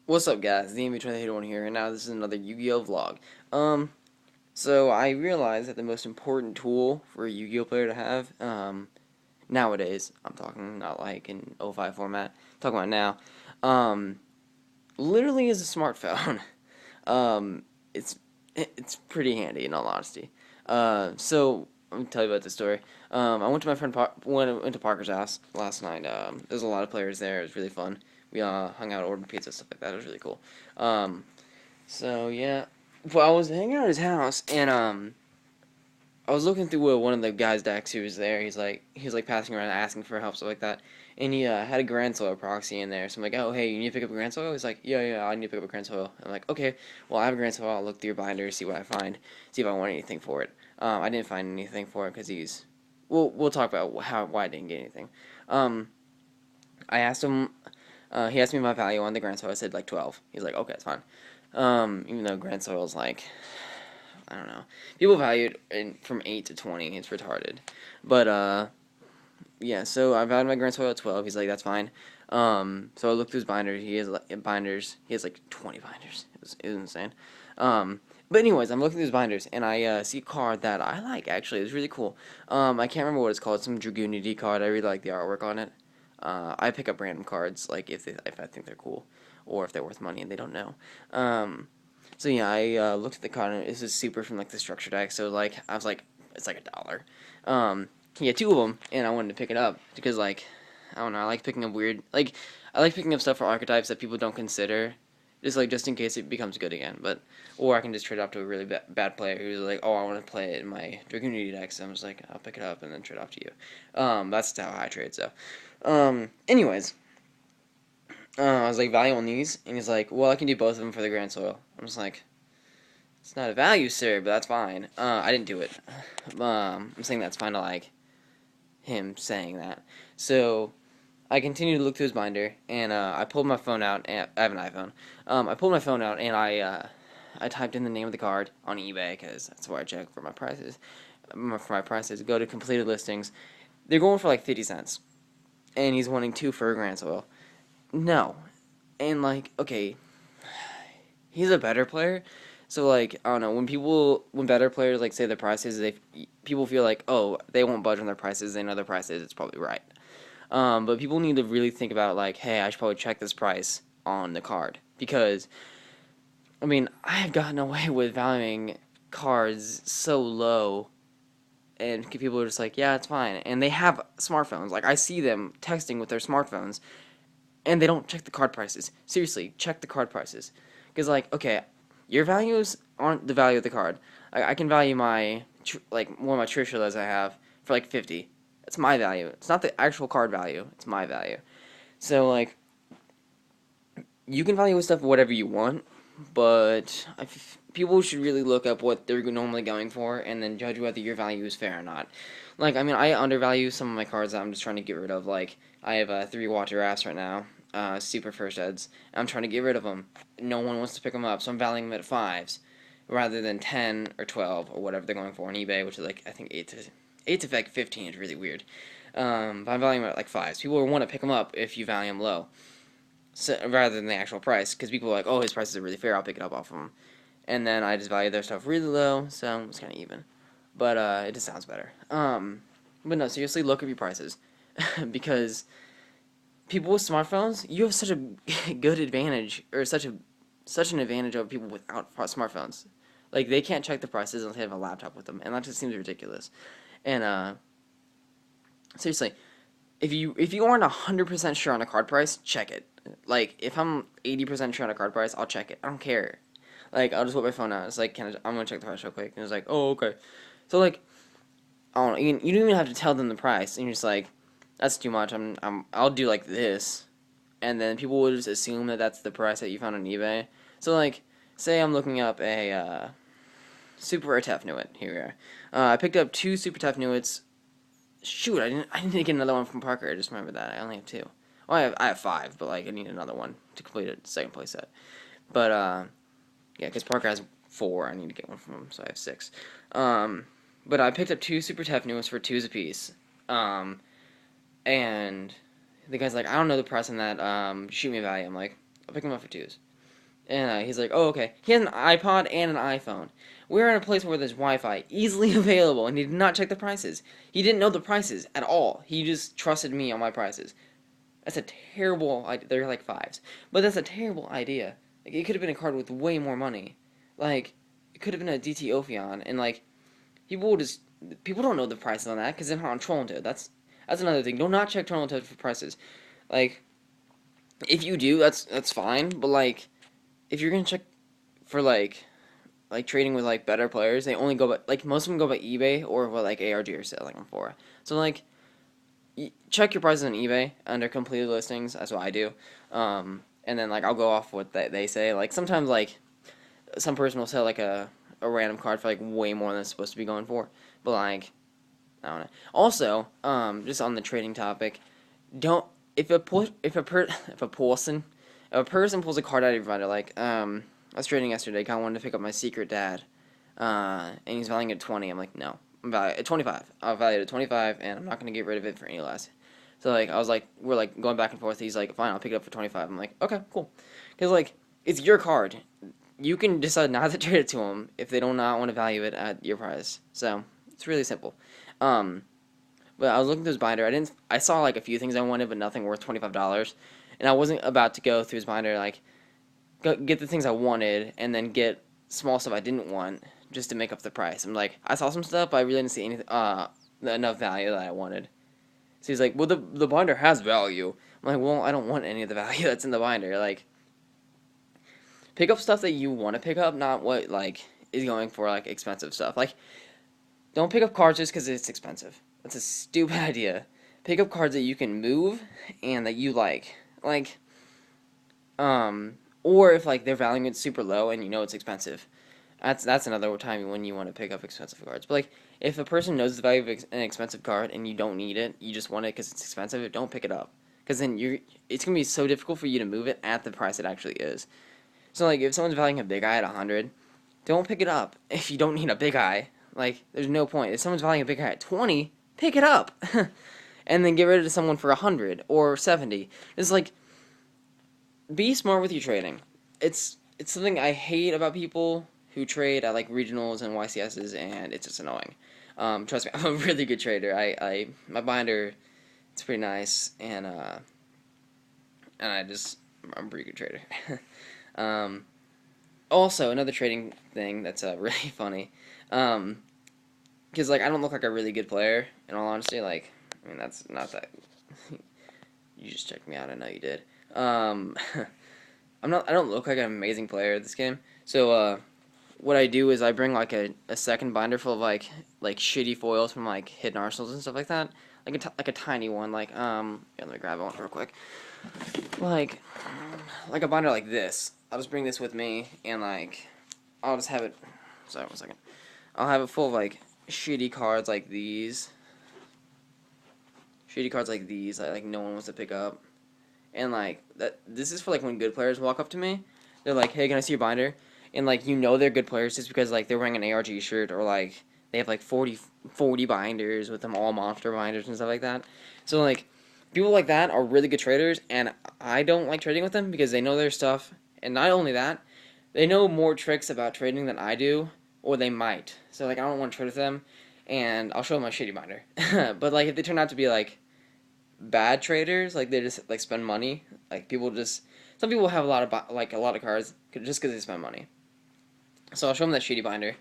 What's up, guys? Theamv2031 here, and now this is another Yu-Gi-Oh vlog. So I realized that the most important tool for a Yu-Gi-Oh player to have, nowadays, I'm talking not like in '05 format, I'm talking about now, literally is a smartphone. um, it's it's pretty handy in all honesty. So let me tell you about the story. I went to my friend went to Parker's house last night. There's a lot of players there. It was really fun. We hung out, ordered pizza, stuff like that. It was really cool. So yeah, well, I was hanging out at his house, and I was looking through one of the guys' decks who was there. He was like passing around asking for help, stuff like that. And he had a Grand Soil proxy in there. So I'm like, oh hey, you need to pick up a Grand Soil? He's like, yeah, I need to pick up a Grand Soil. I'm like, okay, well I have a Grand Soil. I'll look through your binder, see what I find, see if I want anything for it. I didn't find anything for it because he's. We'll talk about why I didn't get anything. I asked him. He asked me my value on the Grand Soil. I said like 12. He's like, okay, it's fine. Even though Grand Soil's like, I don't know. People value it from 8 to 20. It's retarded. But, yeah, so I valued my Grand Soil at 12. He's like, that's fine. So I looked through his binders. He has like binders. He has like 20 binders. It was insane. But anyways, I'm looking through his binders, and I see a card that I like, actually. It's really cool. I can't remember what it's called. It's some Dragoonity card. I really like the artwork on it. I pick up random cards, like, if I think they're cool, or if they're worth money and they don't know. So yeah, I looked at the card, and this is super from, like, the structure deck, so, like, I was like, it's like $1. He had two of them, and I wanted to pick it up, because, like, I don't know, I like picking up weird, like, I like picking up stuff for archetypes that people don't consider, just in case it becomes good again, or I can just trade off to a really bad player who's like, oh, I want to play it in my Dragoonity deck, so I'm just like, I'll pick it up and then trade off to you. That's how I trade, so. Anyways, I was like, value on these, and he's like, well, I can do both of them for the Grand Soil. I'm just like, it's not a value, sir, but that's fine. I didn't do it. I'm saying that's fine to, like, him saying that. So, I continued to look through his binder, and I pulled my phone out, and I have an iPhone. I pulled my phone out, and I typed in the name of the card on eBay, because that's where I check for my prices. Go to completed listings. They're going for like 50 cents. And he's wanting 2 for a Grand Soil. No. And, like, okay, he's a better player. So, like, I don't know, when better players, like, say their prices, people feel like, oh, they won't budge on their prices, they know their prices, it's probably right. But people need to really think about, like, hey, I should probably check this price on the card. Because, I mean, I have gotten away with valuing cards so low, and people are just like, yeah, it's fine. And they have smartphones. Like, I see them texting with their smartphones, and they don't check the card prices. Seriously, check the card prices. Because, like, okay, your values aren't the value of the card. I can value my, like, one of my Trishulas I have for, like, 50. It's my value. It's not the actual card value. It's my value. So, like, you can value stuff whatever you want, but people should really look up what they're normally going for and then judge whether your value is fair or not. Like, I mean, I undervalue some of my cards that I'm just trying to get rid of. Like, I have 3 Water Ass right now, super first eds. I'm trying to get rid of them. No one wants to pick them up, so I'm valuing them at 5s rather than 10 or 12 or whatever they're going for on eBay, which is like, I think 8 to like 15 is really weird. But I'm valuing them at like 5s. People will want to pick them up if you value them low. So, rather than the actual price, because people are like, oh, his prices are really fair, I'll pick it up off of him. And then I just value their stuff really low, so it's kind of even. But it just sounds better. But no, seriously, look at your prices. Because people with smartphones, you have such a good advantage, or such an advantage over people without smartphones. Like, they can't check the prices unless they have a laptop with them, and that just seems ridiculous. And, seriously, if you aren't 100% sure on a card price, check it. Like, if I'm 80% sure on a card price, I'll check it. I don't care. Like, I'll just whip my phone out. It's like, I'm gonna check the price real quick. And it's like, oh, okay. So, like, I don't know. You don't even have to tell them the price. And you're just like, that's too much. I'll do like this. And then people will just assume that that's the price that you found on eBay. So, like, say I'm looking up a super rare Tefnuit. Here we are. I picked up 2 super Tefnuits. Shoot, I didn't get another one from Parker. I just remembered that. I only have 2. Well, I have 5, but, like, I need another one to complete a second place set. But, yeah, because Parker has 4. I need to get one from him, so I have 6. But I picked up 2 Super Tefnuits for 2s apiece. And the guy's like, I don't know the price on that. Shoot me a value. I'm like, I'll pick them up for 2s. And he's like, oh, okay. He has an iPod and an iPhone. We're in a place where there's Wi-Fi easily available, and he did not check the prices. He didn't know the prices at all. He just trusted me on my prices. That's a terrible idea. They're like fives. But that's a terrible idea. Like, it could have been a card with way more money. Like, it could have been a DT Ophion, and like, people just, people don't know the prices on that, because they're not on Trollentode. That's another thing. Do not check Trollentode for prices. Like, if you do, that's fine, but like, if you're gonna check for like trading with like better players, they only go by, like, most of them go by eBay or what like ARG are selling them for. So like, check your prices on eBay under completed listings. That's what I do. And then like I'll go off what they say. Like sometimes like some person will sell like a random card for like way more than it's supposed to be going for. But like, I don't know. Also, just on the trading topic, don't if a person pulls a card out of your binder, like I was trading yesterday. Guy wanted to pick up my secret dad, and he's valuing it at 20. I'm like, no, I'm valued at 25. I'll value it at 25, and I'm not gonna get rid of it for any less. So like, I was like, we're like going back and forth. He's like, fine, I'll pick it up for 25. I'm like, okay, cool, because like it's your card. You can decide not to trade it to them if they do not want to value it at your price. So it's really simple. But I was looking through his binder. I saw like a few things I wanted, but nothing worth $25. And I wasn't about to go through his binder like get the things I wanted and then get small stuff I didn't want just to make up the price. I'm like, I saw some stuff, but I really didn't see anything enough value that I wanted. So he's like, well, the binder has value. I'm like, well, I don't want any of the value that's in the binder. Like, pick up stuff that you want to pick up, not what like is going for like expensive stuff. Like, don't pick up cards just because it's expensive. That's a stupid idea. Pick up cards that you can move and that you like. Like, or if like they're valuing it super low and you know it's expensive. That's another time when you want to pick up expensive cards. But like, if a person knows the value of an expensive card and you don't need it, you just want it because it's expensive, don't pick it up. Because then it's gonna be so difficult for you to move it at the price it actually is. So like, if someone's valuing a big eye at 100, don't pick it up if you don't need a big eye. Like, there's no point. If someone's valuing a big eye at 20, pick it up, and then get rid of someone for 100 or 70. It's like, be smart with your trading. It's something I hate about people who trade at like regionals and YCSs, and it's just annoying. Trust me, I'm a really good trader. My binder, it's pretty nice, and I'm a pretty good trader. Also, another trading thing that's really funny, because like I don't look like a really good player. In all honesty, like, I mean, that's not that. You just checked me out. I know you did. I don't look like an amazing player at this game. So what I do is I bring like a second binder full of like shitty foils from like hidden arsenals and stuff like that. Like a tiny one. Like yeah, let me grab one real quick. Like a binder like this. I'll just bring this with me and like I'll just have it. Sorry, 1 second. I'll have it full of like shitty cards like these. Shitty cards like these that like no one wants to pick up. And like this is for like when good players walk up to me. They're like, "Hey, can I see your binder?" And like, you know they're good players just because like they're wearing an ARG shirt, or like they have like 40 binders with them, all monster binders and stuff like that. So like, people like that are really good traders, and I don't like trading with them because they know their stuff. And not only that, they know more tricks about trading than I do, or they might. So like, I don't want to trade with them, and I'll show them my shitty binder. But like, if they turn out to be like bad traders, like they just like spend money, like some people have a lot of cards just because they spend money. So I'll show them that shitty binder,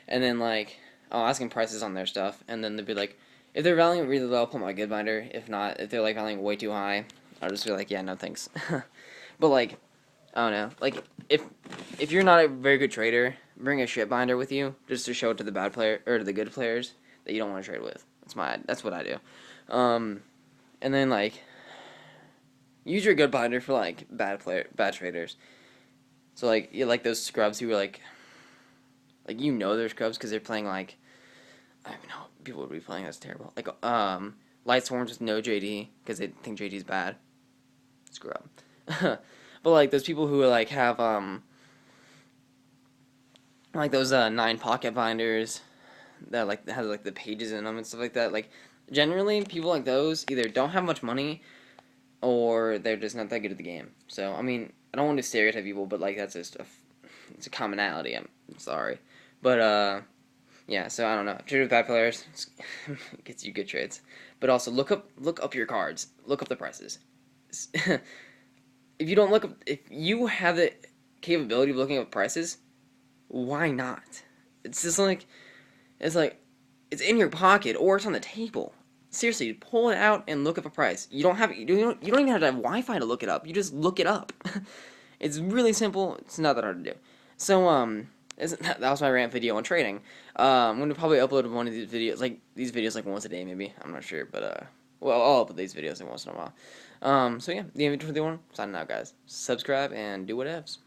and then like I'll ask them prices on their stuff, and then they'll be like, if they're valuing it really low, I'll put my good binder. If not, if they're like valuing way too high, I'll just be like, yeah, no thanks. But like, I don't know, like if you're not a very good trader, bring a shit binder with you just to show it to the bad player or to the good players that you don't want to trade with. That's what I do. And then like, use your good binder for like bad traders. So like, you like those scrubs who are like you know they're scrubs because they're playing like, I don't know, people would be playing, that's terrible. Like Light Swarms with no JD because they think JD's bad. Scrub. But like those people who like have like those 9 pocket binders that like has like the pages in them and stuff like that. Like, generally people like those either don't have much money or they're just not that good at the game. So I mean, I don't want to stereotype people, but like that's just it's a commonality. I'm sorry, but yeah. So I don't know. Trade with bad players gets you good trades, but also look up your cards. Look up the prices. If you don't look up, if you have the capability of looking up prices, why not? It's just like it's like it's in your pocket or it's on the table. Seriously, pull it out and look up a price. You don't even have to have Wi-Fi to look it up. You just look it up. It's really simple. It's not that hard to do. So that was my rant video on trading. I'm gonna probably upload one of these videos like once a day maybe. I'm not sure, but well, I'll upload these videos like once in a while. So yeah, Theamv2031 signing out, guys. Subscribe and do whatevs.